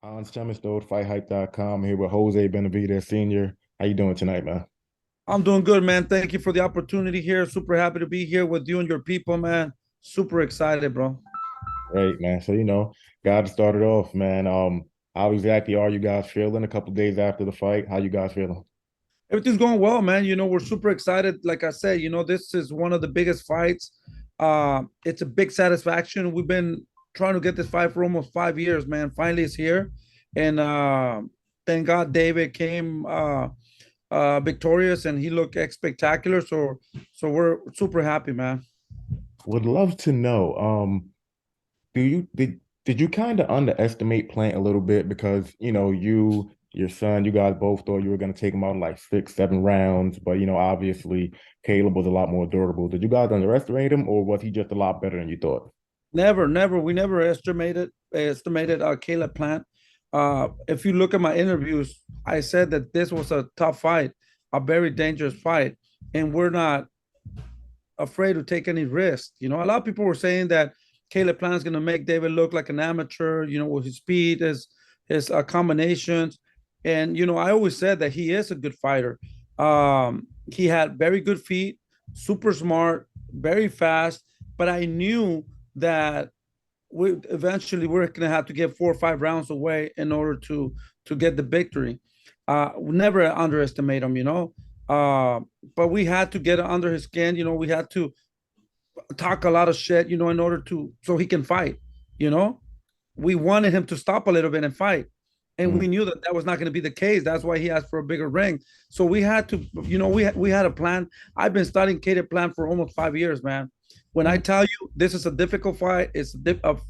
On Themistode, FightHype.com, here with Jose Benavidez Sr. How you doing tonight, man? I'm doing good, man. Thank you for the opportunity here. Super happy to be here with you and your people, man. Super excited, bro. Great, man. So, got to start it off, man. How exactly are you guys feeling a couple days after the fight? How you guys feeling? Everything's going well, man. We're super excited. Like I said, this is one of the biggest fights. It's a big satisfaction. We've been trying to get this fight for almost 5 years, man. Finally, it's here, and thank God David came victorious, and he looked spectacular. So we're super happy, man. Would love to know, do you did you kind of underestimate Plant a little bit because your son, you guys both thought you were going to take him out in like 6, 7 rounds, but obviously Caleb was a lot more durable. Did you guys underestimate him, or was he just a lot better than you thought? Never, never. We never estimated Caleb Plant. If you look at my interviews, I said that this was a tough fight, a very dangerous fight, and we're not afraid to take any risks. A lot of people were saying that Caleb Plant is going to make David look like an amateur. With his speed, his combinations, and I always said that he is a good fighter. He had very good feet, super smart, very fast, but I knew that we're going to have to get 4 or 5 rounds away in order to get the victory. Never underestimate him. But we had to get under his skin. We had to talk a lot of shit, in order to so he can fight. You know, we wanted him to stop a little bit and fight, and Mm. we knew that that was not going to be the case. That's why he asked for a bigger ring. So we had to, we had a plan. I've been studying Caleb Plan for almost 5 years, man. When I Mm. tell you this is a difficult fight, it's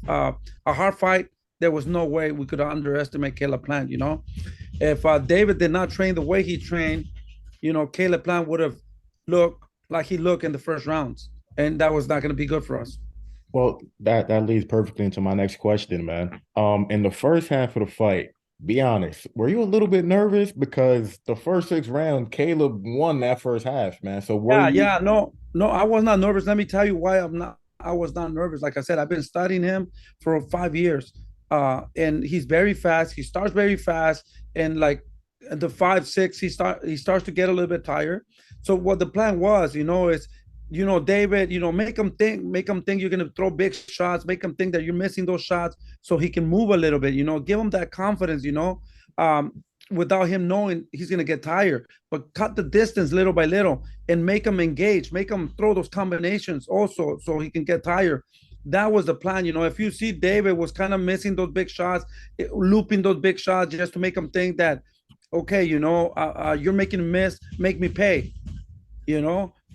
a hard fight. There was no way we could underestimate Caleb Plant. If David did not train the way he trained, Caleb Plant would have looked like he looked in the first rounds, and that was not going to be good for us. Well, that leads perfectly into my next question, man. In the first half of the fight, be honest, were you a little bit nervous because the first 6 rounds, Caleb won that first half, man? So were Yeah, you? yeah, no, no, I was not nervous. Let me tell you why I'm not. I was not nervous. Like I said, I've been studying him for 5 years, and he's very fast. He starts very fast, and like at the 5, 6, he starts to get a little bit tired. So what the plan was, is, David, make him think you're gonna throw big shots, make him think that you're missing those shots, so he can move a little bit. Give him that confidence. Without him knowing he's gonna get tired, but cut the distance little by little and make him engage, make him throw those combinations also so he can get tired. That was the plan. If you see David was kind of missing those big shots, looping those big shots just to make him think that, okay, you're making a miss, make me pay,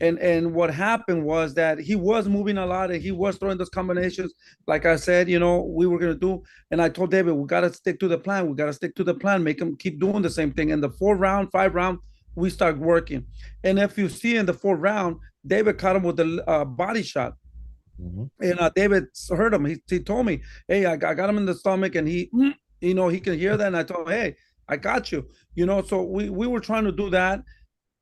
and what happened was that he was moving a lot and he was throwing those combinations like I said, we were going to do. And I told David, we got to stick to the plan, make him keep doing the same thing. In the 4th round, 5th round, we start working. And if you see in the 4th round, David caught him with the body shot, Mhm. and David heard him. He told me, hey, I got him in the stomach, and he can hear that. And I told him, hey, I got you. So we were trying to do that,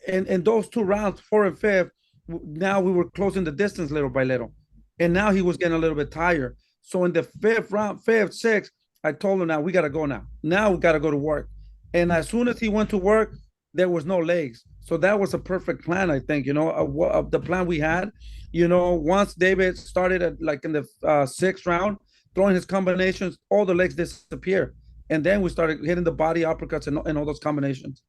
and those 2 rounds, 4th and 5th, now we were closing the distance little by little, and now he was getting a little bit tired. So in the 5th round, 5th, 6th, I told him, now we got to go now. Now we got to go to work. And as soon as he went to work, there was no legs. So that was a perfect plan, I think. Of the plan we had. Once David started at like in the 6th round, throwing his combinations, all the legs disappear, and then we started hitting the body uppercuts and all those combinations.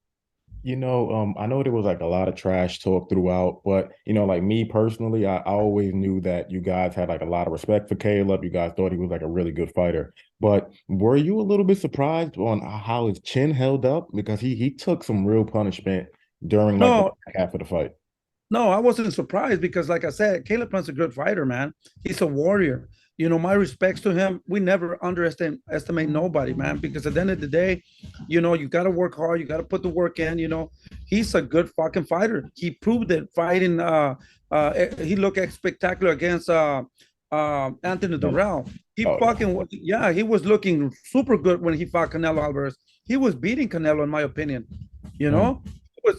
I know there was like a lot of trash talk throughout, but like me personally, I always knew that you guys had like a lot of respect for Caleb. You guys thought he was like a really good fighter. But were you a little bit surprised on how his chin held up? Because he took some real punishment during like the No, back half of the fight. No, I wasn't surprised because, like I said, Caleb Plant's a good fighter, man. He's a warrior. My respects to him. We never underestimate nobody, man, because at the end of the day, you got to work hard. You got to put the work in. He's a good fucking fighter. He proved it fighting. He looked spectacular against Anthony No. Durrell. Oh yeah. Yeah, he was looking super good when he fought Canelo Alvarez. He was beating Canelo, in my opinion. You Mm. know,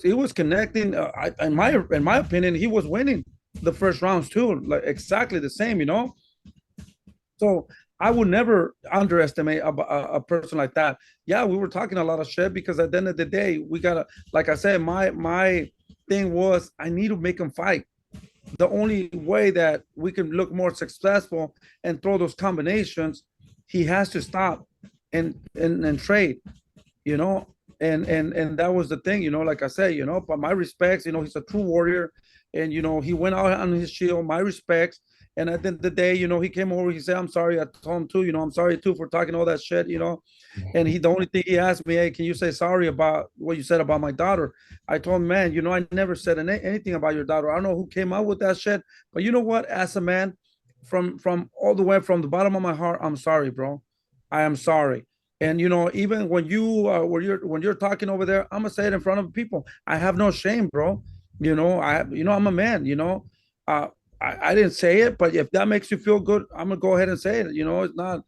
he was connecting. In my opinion, he was winning the first rounds too, like exactly the same. So I would never underestimate a person like that. Yeah, we were talking a lot of shit because at the end of the day, we gotta, like I said, my thing was I need to make him fight. The only way that we can look more successful and throw those combinations, he has to stop and trade, you know. And that was the thing, you know, like I said, you know, but my respects, you know, he's a true warrior. And you know, he went out on his shield, my respects. And at the end of the day, you know, he came over, he said, I'm sorry. I told him too, you know, I'm sorry too for talking all that shit, you know. And the only thing he asked me, hey, can you say sorry about what you said about my daughter? I told him, man, you know, I never said anything about your daughter. I don't know who came out with that shit, but you know what? As a man, from all the way from the bottom of my heart, I'm sorry, bro. I am sorry. And you know, even when you're talking over there, I'm gonna say it in front of people. I have no shame, bro. I'm a man. Uh, I didn't say it, but if that makes you feel good, I'm gonna go ahead and say it. You know, it's not.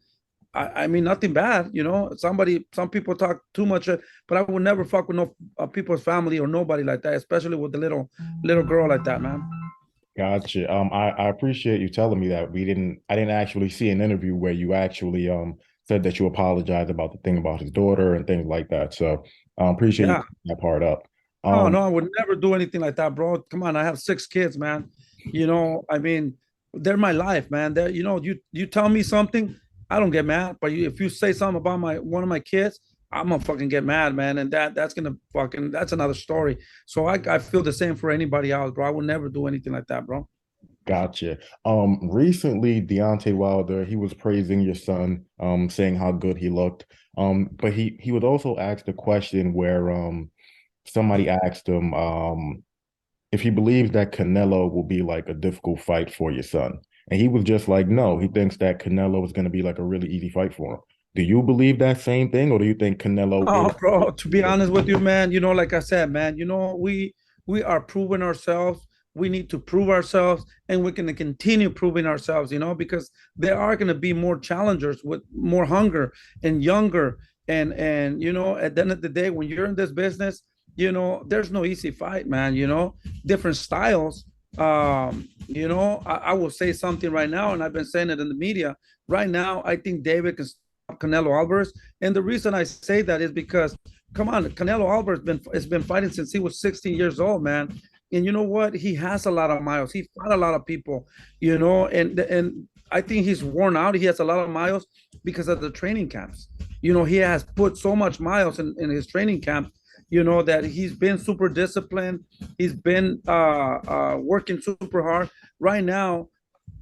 I mean, nothing bad. You know, some people talk too much, but I would never fuck with no people's family or nobody like that, especially with the little girl like that, man. Gotcha. I appreciate you telling me that. I didn't actually see an interview where you actually said that you apologized about the thing about his daughter and things like that. So I appreciate you Yeah. clearing that part up. Oh Um, no, I would never do anything like that, bro. Come on, I have 6 kids, man. You know, I mean, they're my life, man. They're, you tell me something, I don't get mad. But if you say something about my one of my kids, I'm gonna fucking get mad, man. And that's another story. So I feel the same for anybody else, bro. I would never do anything like that, bro. Gotcha. Recently, Deontay Wilder, he was praising your son, saying how good he looked. But he was also asked a question where somebody asked him if he believes that Canelo will be like a difficult fight for your son. And he was just like, no, he thinks that Canelo is going to be like a really easy fight for him. Do you believe that same thing, or do you think Canelo is? Oh, bro, to be honest with you, man, you know, like I said, man, you know, we are proving ourselves. We need to prove ourselves, and we're going to continue proving ourselves, you know, because there are going to be more challengers with more hunger and younger. And you know, at the end of the day, when you're in this business, you know, there's no easy fight, man. You know, different styles. You know, I will say something right now, and I've been saying it in the media. Right now, I think David can stop Canelo Alvarez. And the reason I say that is because, come on, Canelo Alvarez has been fighting since he was 16 years old, man. And you know what? He has a lot of miles. He fought a lot of people, you know, and I think he's worn out. He has a lot of miles because of the training camps. You know, he has put so much miles in his training camps, you know, that he's been super disciplined. He's been working super hard. Right now,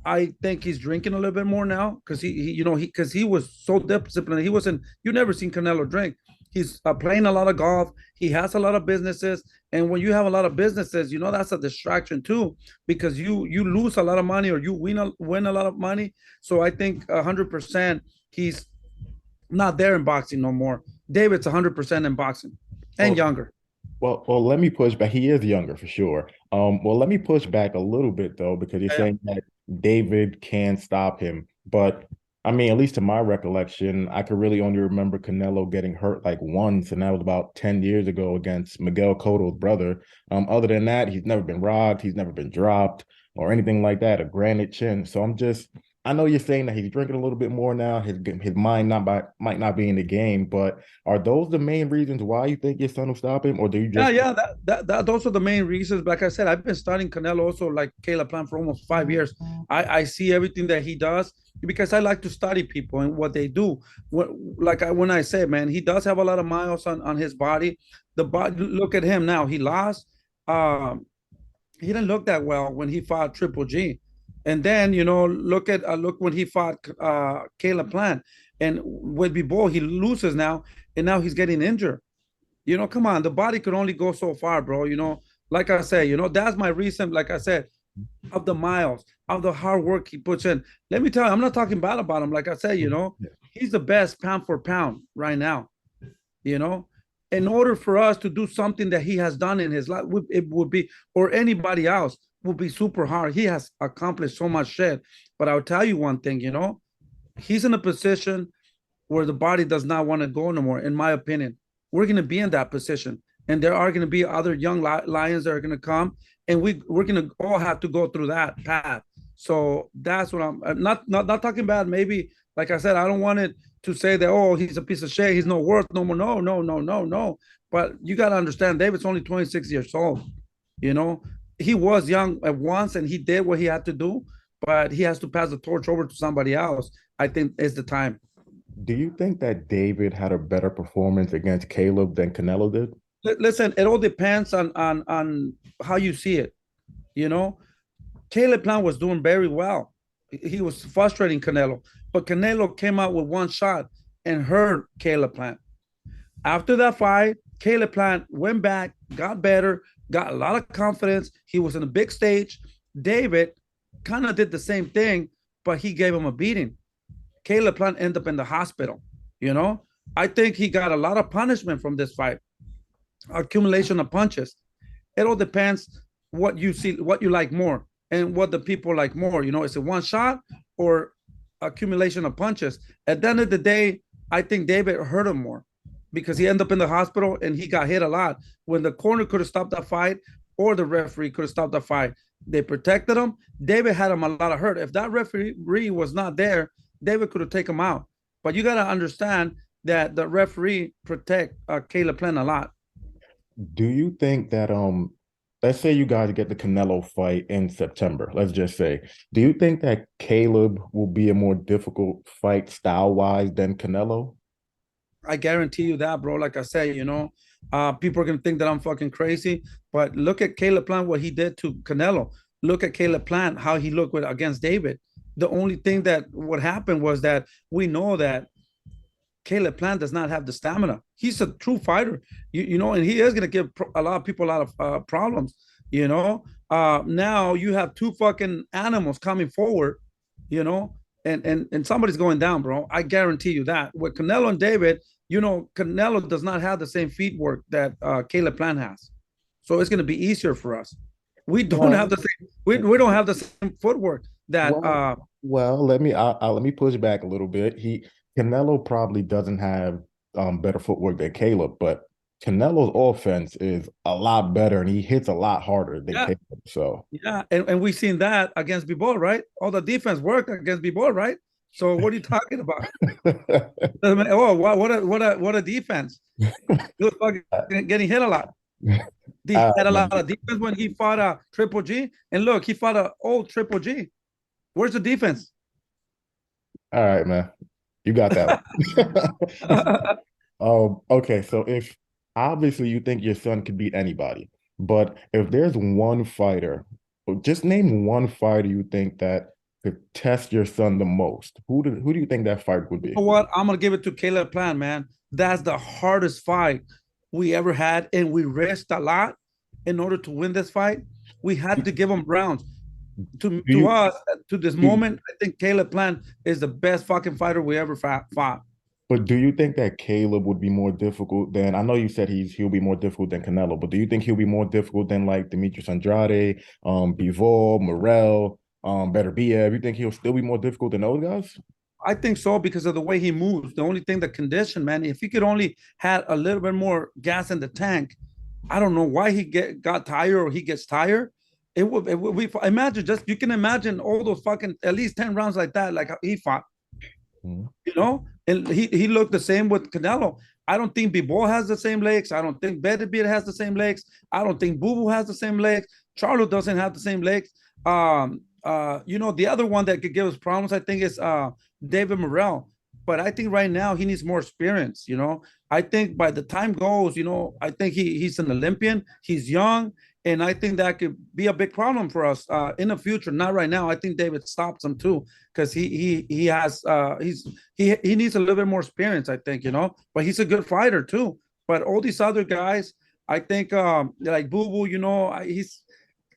I think he's drinking a little bit more now because he was so disciplined. He wasn't. You never seen Canelo drink. He's playing a lot of golf. He has a lot of businesses, and when you have a lot of businesses, you know that's a distraction too because you lose a lot of money or you win a lot of money. So I think 100% he's not there in boxing no more. David's 100% in boxing and Well, younger. let me push back. He is younger for sure. Well, let me push back a little bit though, because you're Yeah. saying that David can stop him. But I mean, at least to my recollection, I could really only remember Canelo getting hurt like once, and that was about 10 years ago against Miguel Cotto's brother. Other than that, he's never been rocked, he's never been dropped or anything like that, a granite chin. So I know you're saying that he's drinking a little bit more now. His mind might not be in the game, but are those the main reasons why you think your son will stop him, or do you Yeah, just? yeah, that those are the main reasons. Like I said, I've been studying Canelo also like Caleb Plant for almost 5 years. I see everything that he does because I like to study people and what they do. When I say, man, he does have a lot of miles on his body. The body, look at him now. He lost. Um, he didn't look that well when he fought Triple G, and then you know look when he fought Caleb Plant and with Bebo, he loses now, and now he's getting injured. You know, come on, the body could only go so far, bro. You know, like I say, you know, that's my reason, like I said, of the miles, of the hard work he puts in. Let me tell you, I'm not talking bad about him. Like I say, you know, he's the best pound for pound right now. You know, in order for us to do something that he has done in his life, it would be, or anybody else, would be super hard. He has accomplished so much shit. But I'll tell you one thing, you know, he's in a position where the body does not want to go no more, in my opinion. We're going to be in that position. And there are going to be other young lions that are going to come. And we're going to all have to go through that path. So that's what I'm not talking about. Maybe Like I said, I don't want it to say that, oh, he's a piece of shit, he's no worth no more. No, no, no, no, no. But you got to understand, David's only 26 years old. You know, he was young at once and he did what he had to do, but he has to pass the torch over to somebody else. I think is the time. Do you think that David had a better performance against Caleb than Canelo did? Listen, it all depends on how you see it. You know, Caleb Plant was doing very well. He was frustrating Canelo, but Canelo came out with one shot and hurt Caleb Plant. After that fight, Caleb Plant went back, got better, got a lot of confidence. He was in a big stage. David kind of did the same thing, but he gave him a beating. Caleb Plant ended up in the hospital. You know, I think he got a lot of punishment from this fight, accumulation of punches. It all depends what you see, what you like more, and what the people like more. You know, is it one shot or accumulation of punches? At the end of the day, I think David hurt him more because he ended up in the hospital and he got hit a lot. When the corner could have stopped that fight or the referee could have stopped the fight, they protected him. David had him a lot of hurt. If that referee was not there, David could have taken him out. But you got to understand that the referee protect Caleb Plant a lot. Do you think that let's say you guys get the Canelo fight in September, let's just say. Do you think that Caleb will be a more difficult fight style-wise than Canelo? I guarantee you that, bro. Like I said, you know, people are gonna think that I'm fucking crazy, but look at Caleb Plant, what he did to Canelo. Look at Caleb Plant, how he looked against David. The only thing that what happened was that we know that Caleb Plant does not have the stamina. He's a true fighter, you know, and he is gonna give a lot of people a lot of problems. You know, now you have two fucking animals coming forward, you know, and somebody's going down, bro. I guarantee you that. With Canelo and David, you know, Canelo does not have the same feet work that Caleb Plant has, so it's gonna be easier for us. We don't have Well, the same. We don't have the same footwork that. well, well, let me push back a little bit. Canelo probably doesn't have better footwork than Caleb, but Canelo's offense is a lot better and he hits a lot harder than Yeah, Caleb. So yeah, and we've seen that against Bibol, right? All the defense worked against Bibol, right? So what are you talking about? Oh, what a defense! He was fucking getting hit a lot. He all had right, a man. lot of defense when he fought a Triple G, and look, he fought a old Triple G. Where's the defense? All right, man. You got that one. Okay, so if obviously you think your son could beat anybody, but if there's one fighter, just name one fighter you think that could test your son the most. Who do you think that fight would You be? know what? I'm gonna give it to Caleb Plant, man. That's the hardest fight we ever had, and we risked a lot in order to win this fight. We had to give him rounds. To Do to you us, to this do, moment, I think Caleb Plant is the best fucking fighter we ever fought. but do you think that Caleb would be more difficult than I know you said he'll be more difficult than Canelo, but do you think he'll be more difficult than like Demetrius Andrade, Bivol, Morel, Beterbiev? You think he'll still be more difficult than those guys? I think so because of the way he moves. The only thing, the condition, man. If he could only had a little bit more gas in the tank, I don't know why he got tired or he gets tired. It would be imagine just you can imagine all those fucking at least 10 rounds like that, like how he fought, Mhm. you know, and he looked the same with Canelo. I don't think Bibol has the same legs. I don't think Beterbiev has the same legs. I don't think Boo Boo has the same legs. Charlo doesn't have the same legs. You know, the other one that could give us problems, I think, is David Morrell. But I think right now he needs more experience. You know, I think by the time goes, you know, I think he's an Olympian. He's young, and I think that could be a big problem for us in the future. Not right now. I think David stops him too because he has he needs a little bit more experience. I think, you know, but he's a good fighter too. But all these other guys, I think like Boo Boo, you know,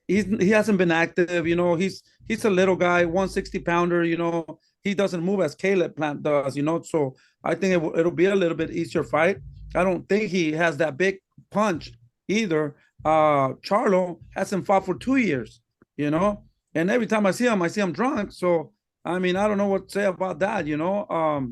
he hasn't been active. You know, he's a little guy, 160 pounder. You know, he doesn't move as Caleb Plant does. You know, so I think it'll be a little bit easier fight. I don't think he has that big punch either. Charlo hasn't fought for 2 years. You know, and every time I see him drunk. So I mean, I don't know what to say about that. You know,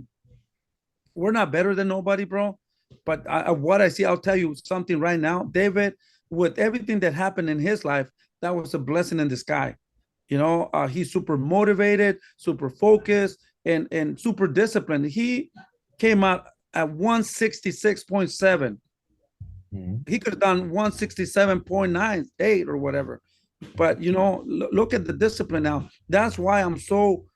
we're not better than nobody, bro. But what I see, I'll tell you something right now, David. With everything that happened in his life, that was a blessing in the sky. You know, he's super motivated, super focused. and super disciplined. He came out at 166.7. Mhm. He could have done 167.98 or whatever. But look at the discipline now. That's why I'm so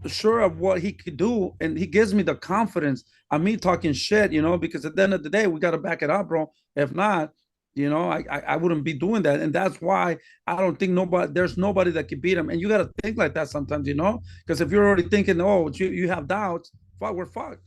sure of what he could do, and he gives me the confidence of me talking shit, because at the end of the day, we got to back it up, bro. If not, I wouldn't be doing that, and that's why I don't think there's nobody that can beat him. And you got to think like that sometimes, because if you're already thinking, oh, you have doubts, fuck, we're fucked.